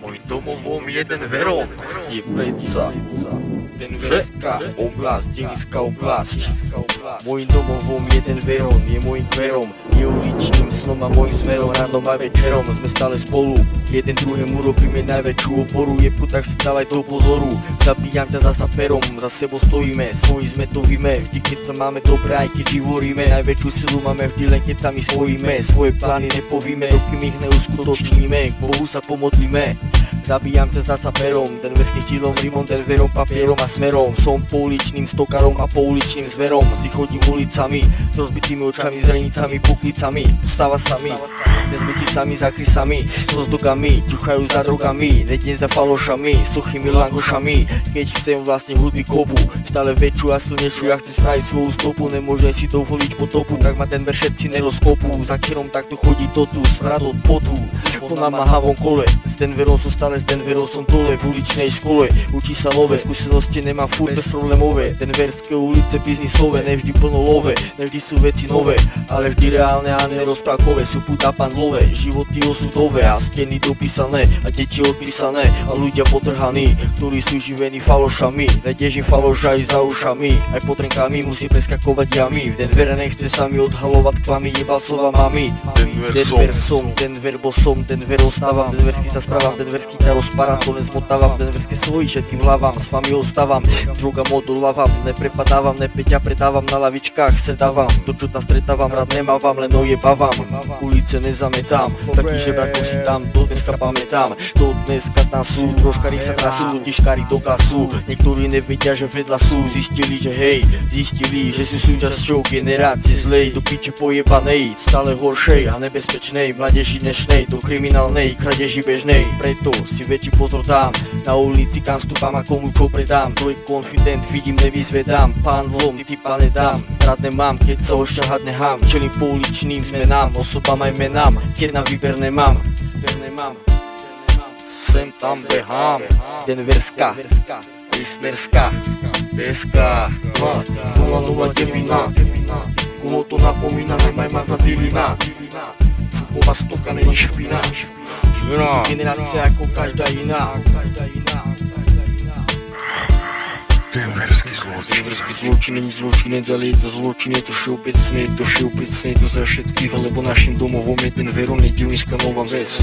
Môj domovom jeden verom je predsa Denverská oblasť, Devická oblasť. Môjim domovom jeden verom je môjim kverom, je uličným snom a môjim smerom. Ráno a večerom sme stále spolu, jeden druhému robíme najväčšiu oporu. Jebku, tak si dávaj do pozoru, zabíjam ťa zasa perom. Za sebou stojíme, svoji sme to víme. Vždy keď sa máme dobré, aj keď živoríme. Najväčšiu silu máme vždy len keď sa my spojíme. Svoje plány nepovíme, dokým ich neuskutočníme. K Bohu sa pomodlíme. Zabíjam ťa zasa perom, denverským štýlom, rimom, denverom, papierom a smerom. Som pouličným stokarom a pouličným zverom. Si chodím ulicami, s rozbitými očami, zrenicami, puklicami. Stáva sa mi, nezmytí sami za krysami, so zdogami, čuchajú za drogami, nedien za falošami, suchými langošami. Keď chcem vlastne hudby kopu, stále väčšiu a silnejšiu, ja chcem spraviť svoju stopu. Nemôžem si dovoliť potopu, tak ma Denver všetci nerozkopu. Za kerom takto chodí to tu, smrad od potu, po namáhavom kole. S Denverom som stále, s Denverom som dole, v uličnej škole. Učí sa nové, skúsenosti nemám furt bezproblémové. Denverské ulice biznisové, nevždy plno love, nevždy sú veci nové, ale vždy reálne a nerozprávkové. Sú puta pan love, životy osudové a steny dopísané a deti odpísané a ľudia potrhaní, ktorí sú živení falošami. Nedežím faloš aj za ušami, aj potrenkami musí preskakovať jamy. V Denvere nechce sa mi odhalovať klamy, jebal slova mami. Denver som, Denver bosom, Denver ostávam, denversky sa správam, denversky ťa rozpáram, to len zmotávam, denverské svoji všetkým hlavám, s vami ostávam, drogám odolávam, neprepadávam, nepeťa predávam, na lavičkách sedávam, to čo tam stretávam, rád nemávam, len ojebávam, ulice nezametám, taký žebrakov si tam, do dneska pamätám, do dneska tam sú, troškári sa trasú, totižkári do kasu, niektorí nevedia, že vedľa sú, zistili, že hej, zistili, že sú súčasťou generácie zlej, do piče pojebanej, stále horšej a nebezpečnej, mládeži dnešnej, do kriminálnej kradeži bežnej, preto si väčší pozor dám, na ulici kam vstúpam a komu čo predám, to je confident, vidím, nevyzvedám, pán vlom, typa nedám, rád nemám, keď sa ošťahať nechám, čelím pouličným zmenám, osobám aj menám, keď na výber nemám, sem tam behám, Denverská, Listerská, Deska, 009, koho to napomína, nemaj ma za dilina, šupová stoka není špina, generácia ako každá iná. Denverský zločin. Denverský zločin není zločinec, ale je to zločin, je to všeobecné, to za všetkých, lebo našim domovom je Denver, je Devická Nová Ves.